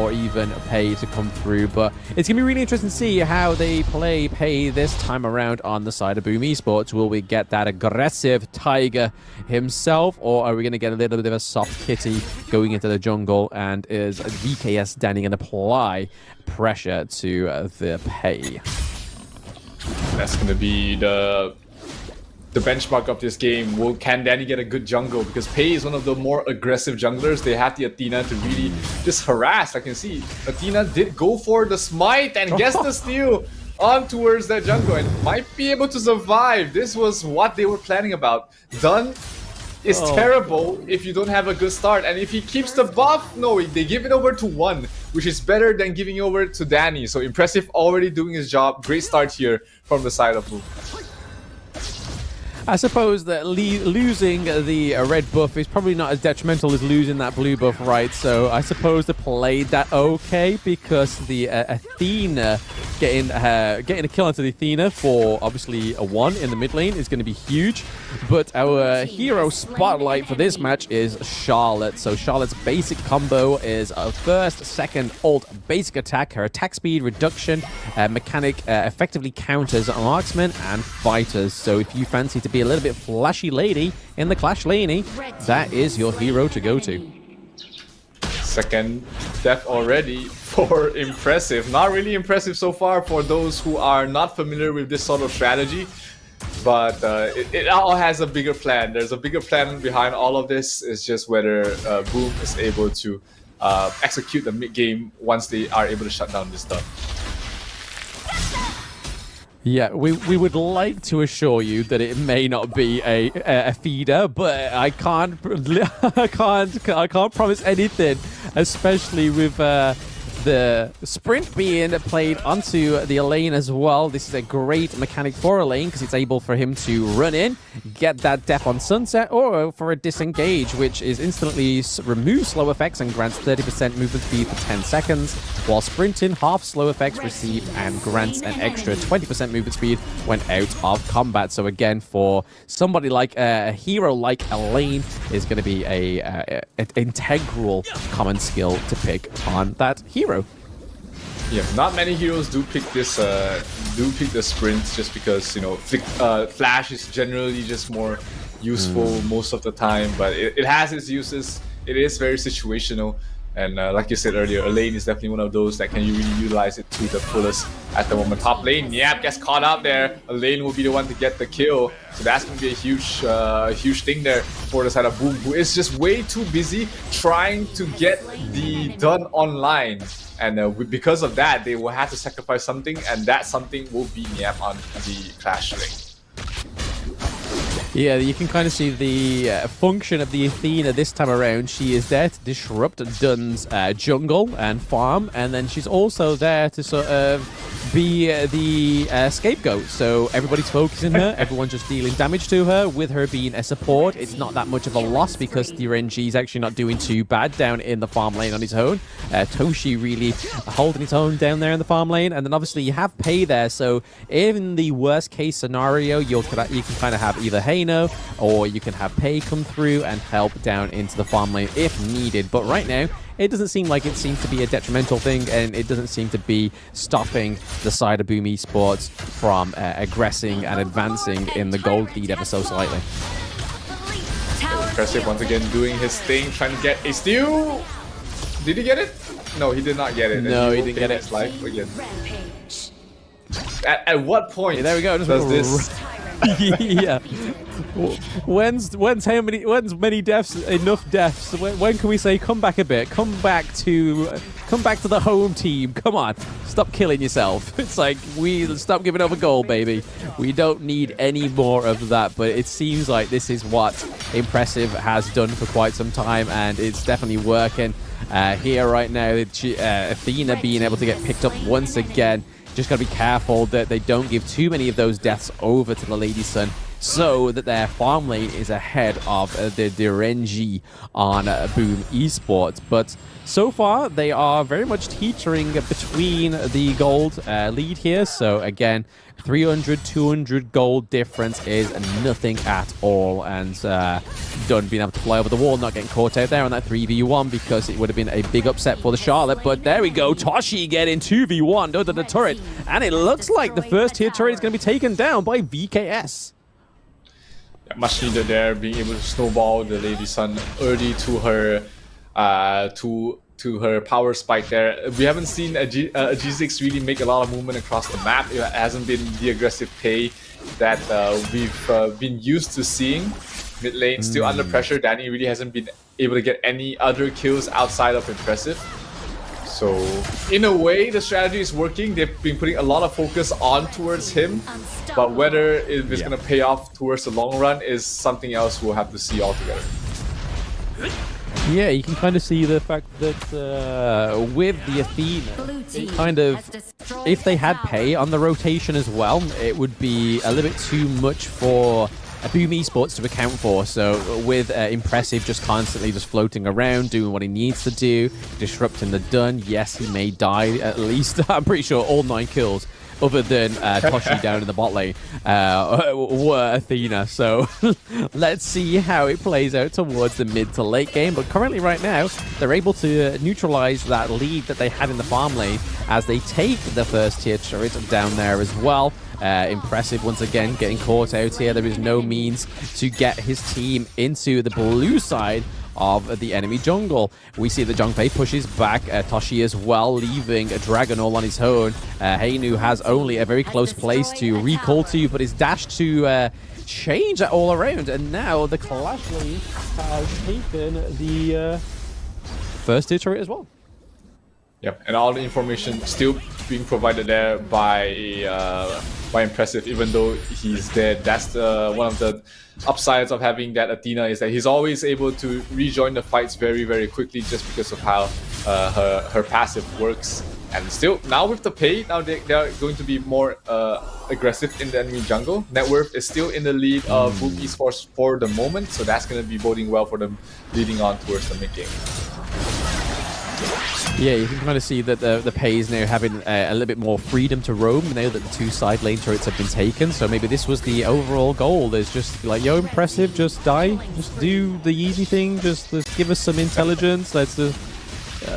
or even Pei to come through. But it's going to be really interesting to see how they play Pei this time around on the side of Boom Esports. Will we get that aggressive Tiger himself, or are we going to get a little bit of a soft kitty going into the jungle, and is VKS standing and apply pressure to the Pei? That's going to be the benchmark of this game. Can Danny get a good jungle? Because Pei is one of the more aggressive junglers. They have the Athena to really just harass. I can see Athena did go for the smite and gets the steal on towards that jungle and might be able to survive. This was what they were planning about. Done is terrible if you don't have a good start, and if he keeps the buff, no, they give it over to one, which is better than giving over to Danny. So Impressive already doing his job. Great start here from the side of Boom. I suppose that losing the red buff is probably not as detrimental as losing that blue buff, right? So I suppose they played that okay, because the Athena getting a kill onto the Athena for obviously a 1 in the mid lane is going to be huge. But our hero spotlight for this match is Charlotte. So Charlotte's basic combo is a first, second, ult, basic attack. Her attack speed reduction mechanic effectively counters marksmen and fighters. So if you fancy to be a little bit flashy lady in the Clash laney, that is your hero to go to. Second death already for Impressive. Not really impressive so far for those who are not familiar with this sort of strategy, but it all has a bigger plan. There's a bigger plan behind all of this. It's just whether Boom is able to execute the mid game once they are able to shut down this stuff. Yeah, we would like to assure you that it may not be a feeder, but I can't promise anything, especially with the sprint being played onto the lane as well. This is a great mechanic for a lane because it's able for him to run in, get that death on sunset, or for a disengage, which is instantly removes slow effects and grants 30% movement speed for 10 seconds, while sprinting half slow effects received and grants an extra 20% movement speed when out of combat. So again, for somebody like a hero like Elaine, is going to be an integral common skill to pick on that hero. Yeah, not many heroes do pick this. Do pick the sprints just because, you know, Flash is generally just more useful most of the time, but it has its uses. It is very situational, and like you said earlier, Elaine is definitely one of those that can really utilize it to the fullest at the moment. Top lane, Yap gets caught out there. Elaine will be the one to get the kill, so that's going to be a huge thing there for the side of Boom, who is just way too busy trying to get the done online. And because of that, they will have to sacrifice something, and that something will be Niam on the Clash lane. Yeah, you can kind of see the function of the Athena this time around. She is there to disrupt Dun's jungle and farm, and then she's also there to sort of be the scapegoat. So everybody's focusing her, everyone's just dealing damage to her. With her being a support, it's not that much of a loss because the RNG is actually not doing too bad down in the farm lane on his own. Toshi really holding his own down there in the farm lane, and then obviously you have Pei there. So in the worst case scenario, you can kind of have either Heino or you can have Pei come through and help down into the farm lane if needed. But right now, it doesn't seem like it seems to be a detrimental thing, and it doesn't seem to be stopping the side of Boom Esports from aggressing and advancing in the gold lead ever so slightly. Impressive once again doing his thing, trying to get a steal. Did he get it? No, he did not get it. No, he didn't get it. His life again. At what point there we go. does this... Yeah. When's many deaths enough deaths? When can we say come back a bit? Come back to the home team. Come on, stop killing yourself. It's like we stop giving over goal, baby. We don't need any more of that. But it seems like this is what Impressive has done for quite some time, and it's definitely working here right now. Athena being able to get picked up once again. Just got to be careful that they don't give too many of those deaths over to the Lady Sun so that their farm lane is ahead of the Renji on Boom Esports. But so far, they are very much teetering between the gold lead here. So again, 300, 200 gold difference is nothing at all. And Dunn being able to fly over the wall, not getting caught out there on that 3v1 because it would have been a big upset for the Charlotte. But there we go, Toshi getting 2v1 under the turret. And it looks like the first tier turret is going to be taken down by VKS. Yeah, much needed there, being able to snowball the Lady Sun early to her to her power spike there. We haven't seen a G6 really make a lot of movement across the map. It hasn't been the aggressive pay that we've been used to seeing. Mid lane still under pressure. Danny really hasn't been able to get any other kills outside of impressive. So in a way, the strategy is working. They've been putting a lot of focus on towards him, but whether it's going to pay off towards the long run is something else we'll have to see altogether. Yeah, you can kind of see the fact that with the Athena, it kind of, if they had pay on the rotation as well, it would be a little bit too much for Boom Esports to account for. So with Impressive just constantly just floating around, doing what he needs to do, disrupting the Dunn, yes, he may die at least. I'm pretty sure all 9 kills other than Toshi down in the bot lane were Athena. So let's see how it plays out towards the mid to late game. But currently right now, they're able to neutralize that lead that they had in the farm lane as they take the first tier turret down there as well. Impressive once again getting caught out here. There is no means to get his team into the blue side of the enemy jungle. We see that Zhongfei pushes back Toshi as well, leaving a Dragon all on his own. Heinu has only a very close place to recall to, but is dashed to change that all around. And now the Clash lane has taken the first tier turret as well. Yep, and all the information still being provided there by Impressive, even though he's dead. That's one of the upsides of having that Athena, is that he's always able to rejoin the fights very, very quickly just because of how her passive works. And still, now with the pay, now they are going to be more aggressive in the enemy jungle. Net worth is still in the lead of Boom Esports for the moment, so that's going to be boding well for them leading on towards the mid game. Yeah, you can kind of see that the pay is now having a little bit more freedom to roam now that the 2 side lane turrets have been taken. So maybe this was the overall goal. Is just like, yo, Impressive, just die. Just do the easy thing. Just give us some intelligence. Let's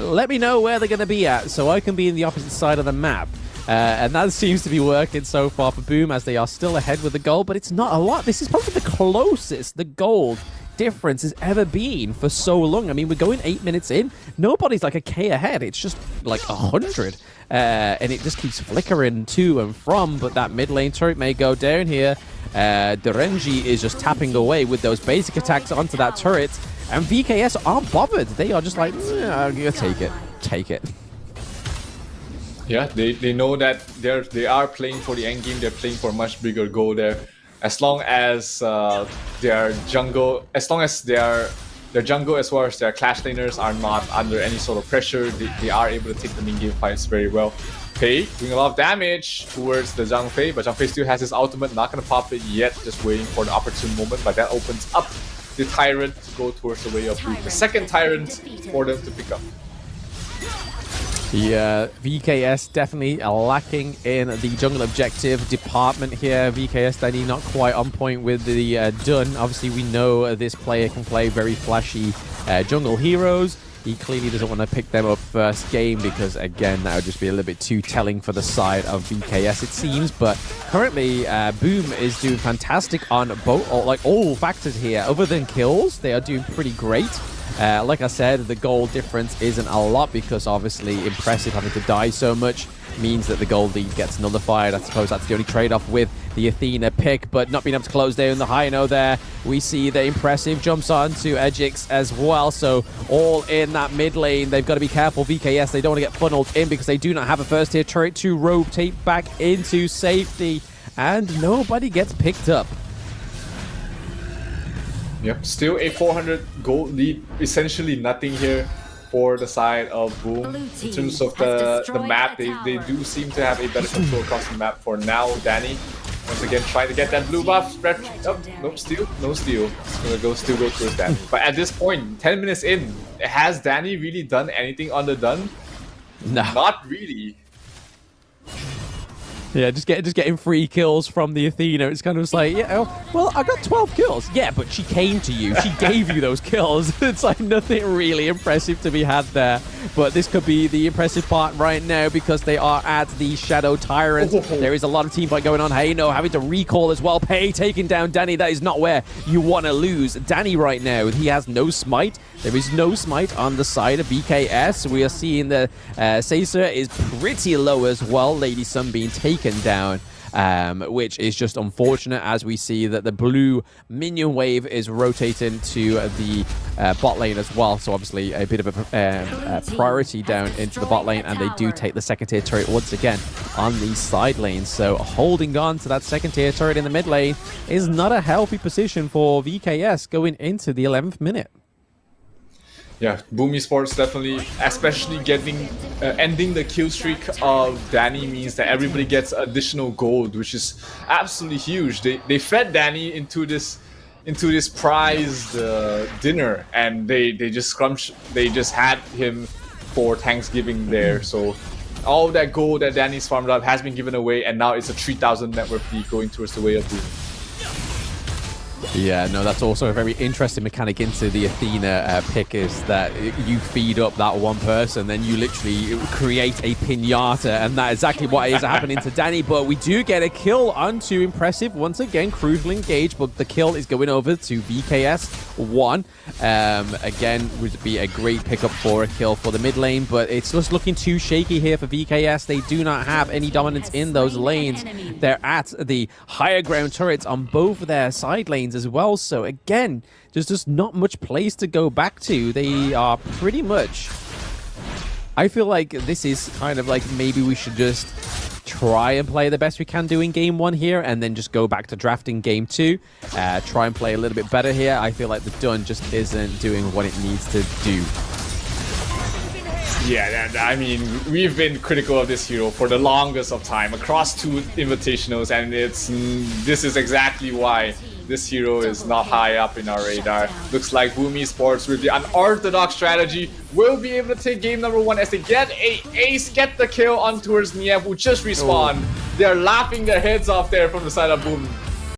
let me know where they're going to be at so I can be in the opposite side of the map. And that seems to be working so far for Boom, as they are still ahead with the gold, but it's not a lot. This is probably the closest the gold difference has ever been for so long. I mean, we're going 8 minutes in. Nobody's like a K ahead. It's just like 100. And it just keeps flickering to and from, but that mid lane turret may go down here. Renji is just tapping away with those basic attacks onto that turret, and VKS aren't bothered. They are just like, yeah, take it. Take it. Yeah, they know that they are playing for the end game. They're playing for a much bigger goal there. As long as their jungle, their jungle as well as their clash laners are not under any sort of pressure, they are able to take the mid game fights very well. Pei doing a lot of damage towards the Zhongfei, but Zhongfei still has his ultimate, not going to pop it yet, just waiting for the opportune moment, but that opens up the Tyrant to go towards the way of Boom. The second Tyrant for them to pick up. Yeah, VKS definitely lacking in the jungle objective department here. VKS, Danny, not quite on point with the Dunn. Obviously, we know this player can play very flashy jungle heroes. He clearly doesn't want to pick them up first game because, again, that would just be a little bit too telling for the side of VKS, it seems. But currently, Boom is doing fantastic on both, like all factors here. Other than kills, they are doing pretty great. Like I said, the gold difference isn't a lot because obviously Impressive having to die so much means that the gold lead gets nullified. I suppose that's the only trade-off with the Athena pick, but not being able to close down the Hino there. We see that Impressive jumps on to Ejix as well, so all in that mid lane. They've got to be careful, VKS. They don't want to get funneled in because they do not have a first tier turret to rotate back into safety, and nobody gets picked up. Yep, still a 400 gold lead, essentially nothing here for the side of Boom. In terms of the map, they do seem to have a better control across the map for now. Danny Once again, trying to get that blue buff. Spread. Oh, nope, steal. No steal. It's gonna still go towards Danny. But at this point, 10 minutes in, has Danny really done anything on the done? No. Not really. Yeah, just getting free kills from the Athena. It's kind of just like, yeah, well, I got 12 kills. Yeah, but she came to you. She gave you those kills. It's like nothing really impressive to be had there. But this could be the impressive part right now because they are at the Shadow Tyrant. There is a lot of teamfight going on. Hayno having to recall as well. Pei taking down Danny. That is not where you want to lose. Danny right now, he has no smite. There is no smite on the side of VKS. We are seeing the Caesar is pretty low as well. Lady Sun being taken down, which is just unfortunate as we see that the blue minion wave is rotating to the bot lane as well. So obviously a bit of a priority down into the bot lane, and they do take the second tier turret once again on the side lane. So holding on to that second tier turret in the mid lane is not a healthy position for VKS going into the 11th minute. Yeah, Boom Esports definitely, especially getting ending the kill streak of Danny means that everybody gets additional gold, which is absolutely huge. They fed Danny into this prized dinner, and they just had him for Thanksgiving there. So all of that gold that Danny's farmed up has been given away, and now it's a 3,000 network fee going towards the way of Boom. Yeah, no, that's also a very interesting mechanic into the Athena pick, is that you feed up that one person, then you literally create a pinata, and that's exactly what is happening to Danny. But we do get a kill onto Impressive. Once again, crucial engage, but the kill is going over to VKS1. Again, would be a great pickup for a kill for the mid lane, but it's just looking too shaky here for VKS. They do not have any dominance in those lanes. They're at the higher ground turrets on both of their side lanes as well. So again, there's just not much place to go back to. They are pretty much... I feel like this is kind of like maybe we should just try and play the best we can do in game one here, and then just go back to drafting game two. Try and play a little bit better here. I feel like the Dun just isn't doing what it needs to do. Yeah, I mean, we've been critical of this hero for the longest of time across 2 invitationals, and this is exactly why this hero is not high up in our radar. Looks like Boom Esports with the unorthodox strategy will be able to take game number 1 as they get a ace, get the kill on towards Niev, who just respawned. They're laughing their heads off there from the side of Boom.